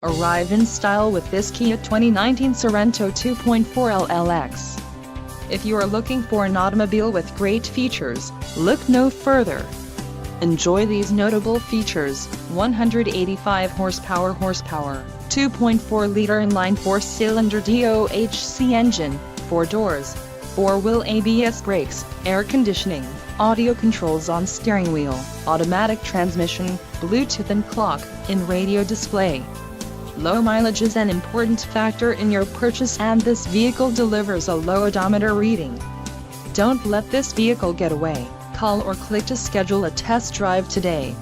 Arrive in style with this Kia 2019 Sorento 2.4 LLX. If you are looking for an automobile with great features, look no further. Enjoy these notable features: 185 horsepower, 2.4-liter inline 4-cylinder DOHC engine, 4 doors, 4-wheel ABS brakes, air conditioning, audio controls on steering wheel, automatic transmission, Bluetooth and clock-in radio display. Low mileage is an important factor in your purchase, and this vehicle delivers a low odometer reading. Don't let this vehicle get away. Call or click to schedule a test drive today.